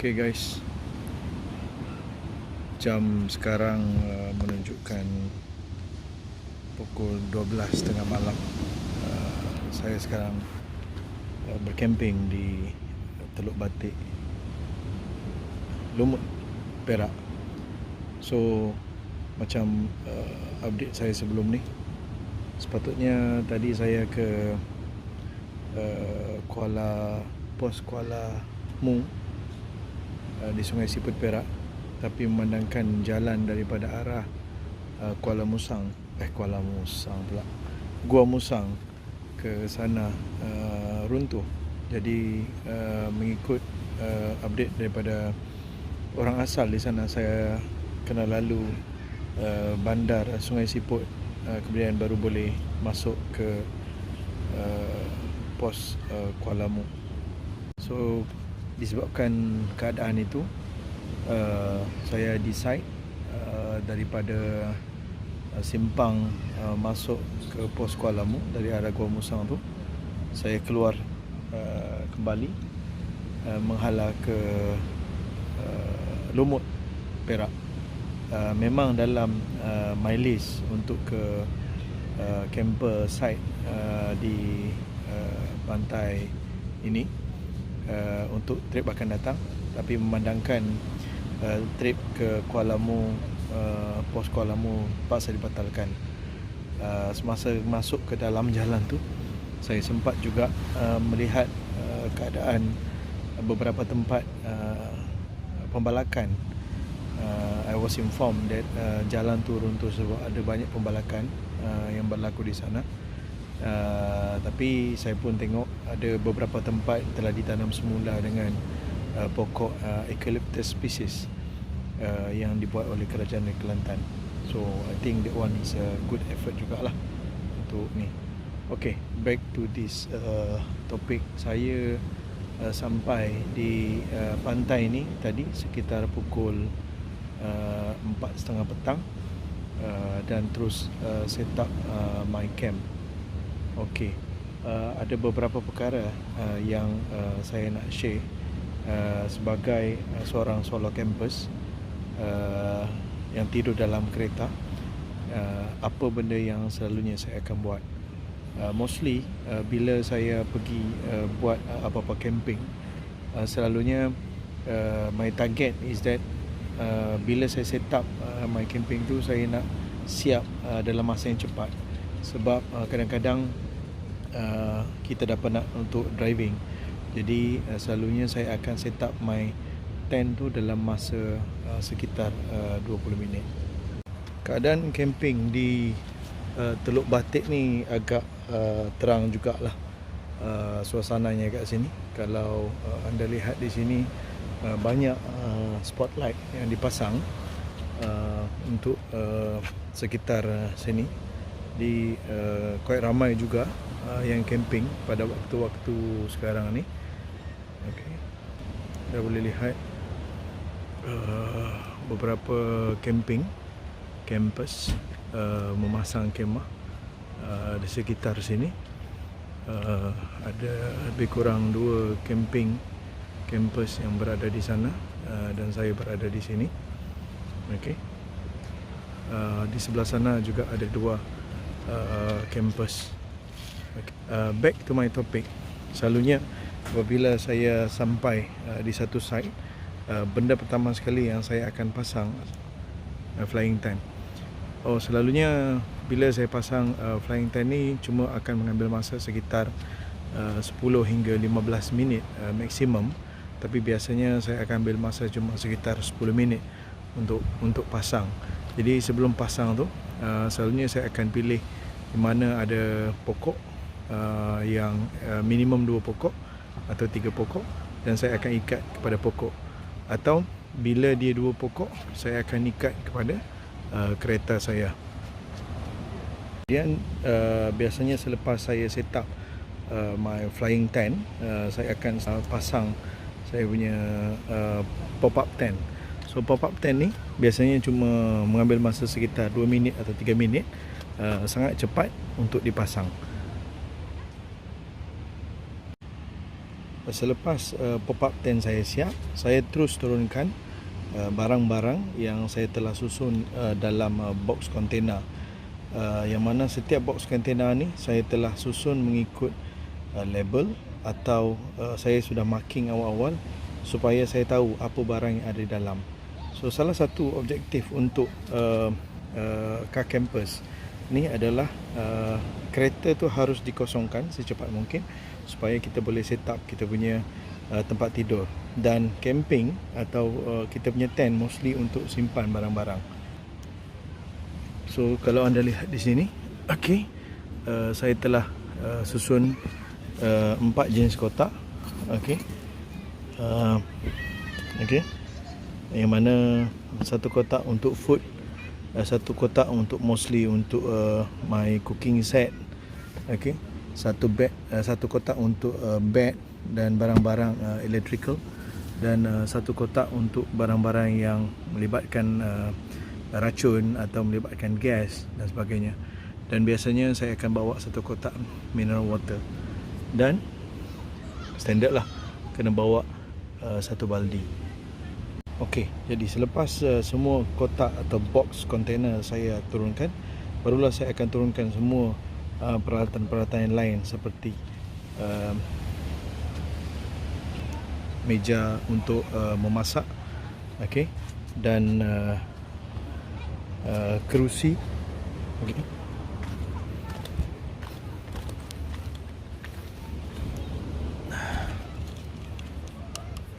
Okay guys, jam sekarang menunjukkan pukul 12 tengah malam. Saya sekarang berkemping di Teluk Batik, Lumut, Perak. So macam update saya sebelum ni, sepatutnya tadi saya ke Pos Kuala Mu di Sungai Siput, Perak, tapi memandangkan jalan daripada arah Gua Musang ke sana runtuh. Jadi mengikut update daripada orang asal di sana, saya kena lalu bandar Sungai Siput, kemudian baru boleh masuk ke pos Kuala Mu. So disebabkan keadaan itu, saya decide daripada simpang masuk ke pos Kuala Mu dari arah Gua Musang tu, saya keluar kembali menghala ke Lumut, Perak. Memang dalam my list untuk ke camper site di pantai ini untuk trip akan datang, tapi memandangkan trip ke Kuala Mu, pos Kuala Mu paksa dibatalkan. Semasa masuk ke dalam jalan tu, saya sempat juga melihat keadaan beberapa tempat pembalakan. I was informed that jalan tu runtuh sebab ada banyak pembalakan yang berlaku di sana. Tapi saya pun tengok ada beberapa tempat telah ditanam semula dengan pokok eucalyptus species yang dibuat oleh kerajaan negeri Kelantan. So I think that one is a good effort jugalah untuk ni. Okay, back to this topic. Saya sampai di pantai ni tadi sekitar pukul 4:30 petang, dan terus set up my camp. Okey, ada beberapa perkara yang saya nak share sebagai seorang solo campers yang tidur dalam kereta. Apa benda yang selalunya saya akan buat. Mostly bila saya pergi buat apa-apa camping, selalunya my target is that bila saya set up my camping tu, saya nak siap dalam masa yang cepat. Sebab kadang-kadang kita dah penat untuk driving. Jadi selalunya saya akan set up my tent tu dalam masa sekitar 20 minit. Keadaan camping di Teluk Batik ni agak terang jugalah suasananya kat sini. Kalau anda lihat di sini, banyak spotlight yang dipasang untuk sekitar sini. Di quite ramai juga yang camping pada waktu-waktu sekarang ni. Okay, anda boleh lihat beberapa campers memasang kemah di sekitar sini. Ada lebih kurang 2 campers yang berada di sana, dan saya berada di sini. Okey, di sebelah sana juga ada 2 campers. Okay. Back to my topic. Selalunya apabila saya sampai di satu site, benda pertama sekali yang saya akan pasang flying tent. Selalunya bila saya pasang flying tent ni cuma akan mengambil masa sekitar 10 hingga 15 minit maksimum. Tapi biasanya saya akan ambil masa cuma sekitar 10 minit untuk pasang. Jadi sebelum pasang tu, selalunya saya akan pilih di mana ada pokok yang minimum 2 pokok atau 3 pokok, dan saya akan ikat kepada pokok. Atau bila dia 2 pokok, saya akan ikat kepada kereta saya. Kemudian biasanya selepas saya set up my flying tent, saya akan pasang saya punya pop-up tent. So pop-up tent ni biasanya cuma mengambil masa sekitar 2 minit atau 3 minit. Sangat cepat untuk dipasang. selepas pop-up tent saya siap, saya terus turunkan barang-barang yang saya telah susun dalam box container. Yang mana setiap box container ni saya telah susun mengikut label atau saya sudah marking awal-awal supaya saya tahu apa barang yang ada di dalam. So salah satu objektif untuk car campers ni adalah kereta tu harus dikosongkan secepat mungkin supaya kita boleh set up kita punya tempat tidur. Dan camping atau kita punya tent mostly untuk simpan barang-barang. So kalau anda lihat di sini, okey, saya telah susun 4 jenis kotak, okey, okey, yang mana satu kotak untuk food, satu kotak untuk mostly untuk my cooking set, okey, satu kotak untuk bed dan barang-barang electrical, dan satu kotak untuk barang-barang yang melibatkan racun atau melibatkan gas dan sebagainya. Dan biasanya saya akan bawa satu kotak mineral water, dan standard lah kena bawa satu baldi. Okey, jadi selepas semua kotak atau box container saya turunkan, barulah saya akan turunkan semua peralatan-peralatan yang lain seperti meja untuk memasak, okey, dan kerusi, okey,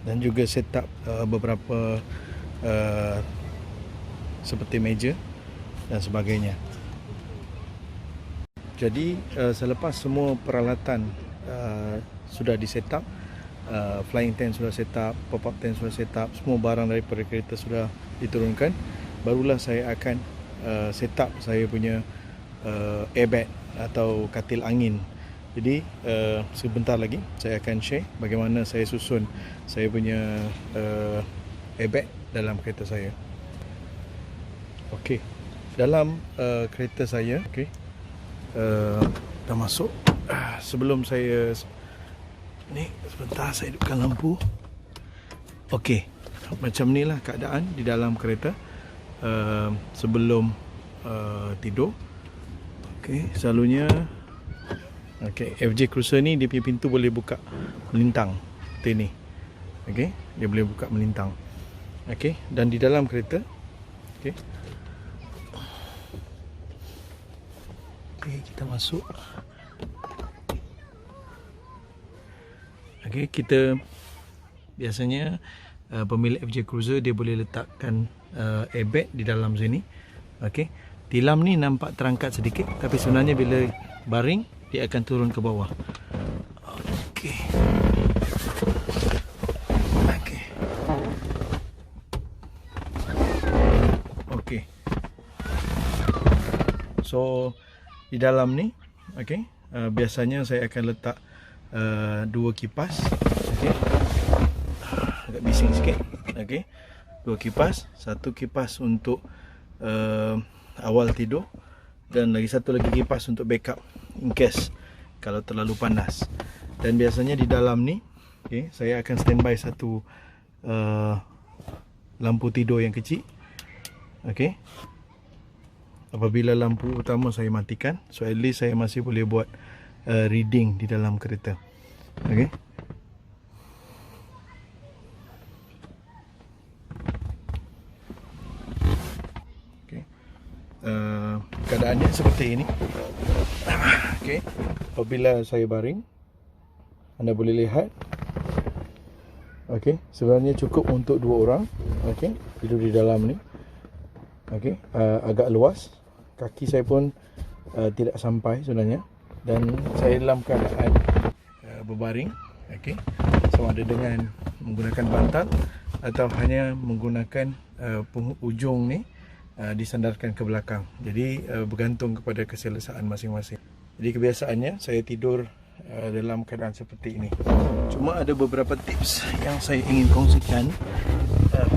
dan juga set up beberapa seperti meja dan sebagainya. Jadi selepas semua peralatan sudah di set up, flying tent sudah set up, pop-up tent sudah set up, semua barang daripada kereta sudah diturunkan, barulah saya akan set up saya punya airbag atau katil angin. Jadi sebentar lagi saya akan share bagaimana saya susun saya punya airbag dalam kereta saya. Okey, dalam kereta saya, okey, dah masuk. Sebelum saya ni, sebentar saya hidupkan lampu. Okey, macam ni lah keadaan di dalam kereta sebelum tidur. Okey, selalunya okey, FJ Cruiser ni dia punya pintu boleh buka melintang seperti ni. Okey, dia boleh buka melintang. Okey, dan di dalam kereta, okey, okey, kita masuk. Okey, kita biasanya pemilik FJ Cruiser dia boleh letakkan airbag di dalam sini. Okey, tilam ni nampak terangkat sedikit, tapi sebenarnya bila baring dia akan turun ke bawah. Okey, okey, okey. So di dalam ni, okey, biasanya saya akan letak dua kipas, okey, agak bising sikit, okey, dua kipas, satu kipas untuk awal tidur, dan lagi satu lagi kipas untuk backup in case kalau terlalu panas. Dan biasanya di dalam ni, okey, saya akan standby satu lampu tidur yang kecil, okey, apabila lampu utama saya matikan, so at least saya masih boleh buat reading di dalam kereta. Okey, okey, keadaannya seperti ini. Okey, apabila saya baring, anda boleh lihat, okey, sebenarnya cukup untuk 2 orang, okey, tidur di dalam ni. Okey, agak luas, kaki saya pun tidak sampai sebenarnya, dan saya dalam keadaan berbaring, okey, sama ada dengan menggunakan bantal atau hanya menggunakan ujung ni disandarkan ke belakang. Jadi bergantung kepada keselesaan masing-masing. Jadi kebiasaannya saya tidur dalam keadaan seperti ini. Cuma ada beberapa tips yang saya ingin kongsikan.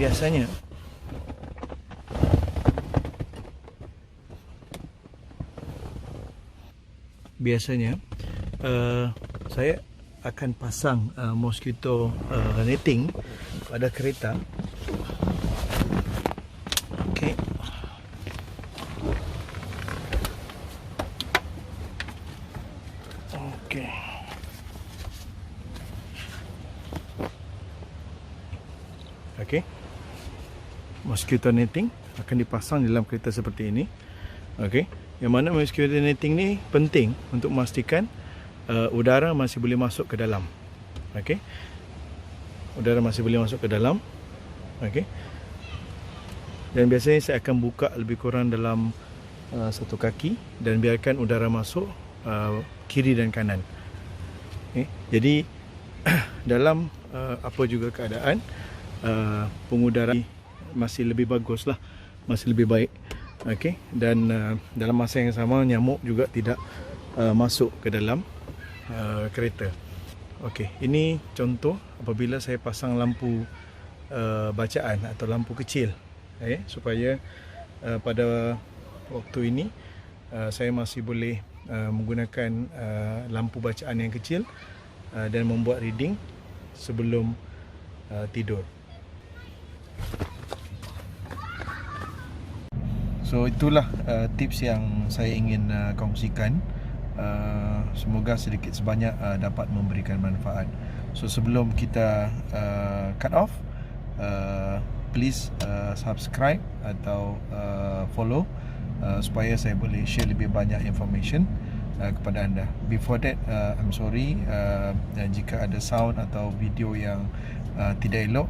Biasanya saya akan pasang mosquito netting pada kereta. Okey. Okey. Okey. Mosquito netting akan dipasang di dalam kereta seperti ini. Okey. Yang mana mosquito netting ni penting untuk memastikan udara masih boleh masuk ke dalam. Okey. Udara masih boleh masuk ke dalam. Okey. Dan biasanya saya akan buka lebih kurang dalam satu kaki dan biarkan udara masuk kiri dan kanan. Okay. Jadi dalam apa juga keadaan pengudara masih lebih bagus lah, masih lebih baik. Okay. Dan dalam masa yang sama nyamuk juga tidak masuk ke dalam kereta. Okey, ini contoh apabila saya pasang lampu bacaan atau lampu kecil, supaya pada waktu ini saya masih boleh menggunakan lampu bacaan yang kecil dan membuat reading sebelum tidur. So itulah tips yang saya ingin kongsikan. Semoga sedikit sebanyak dapat memberikan manfaat. So sebelum kita cut off, please subscribe atau follow supaya saya boleh share lebih banyak information kepada anda. Before that, I'm sorry jika ada sound atau video yang tidak elok,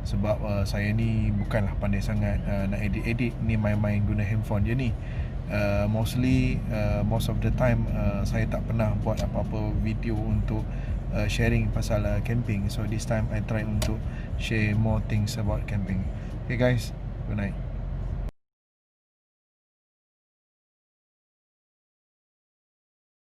sebab saya ni bukanlah pandai sangat nak edit-edit, ni main-main guna handphone je ni. Most of the time saya tak pernah buat apa-apa video untuk sharing pasal camping. So this time I try untuk share more things about camping. Okay guys, good night.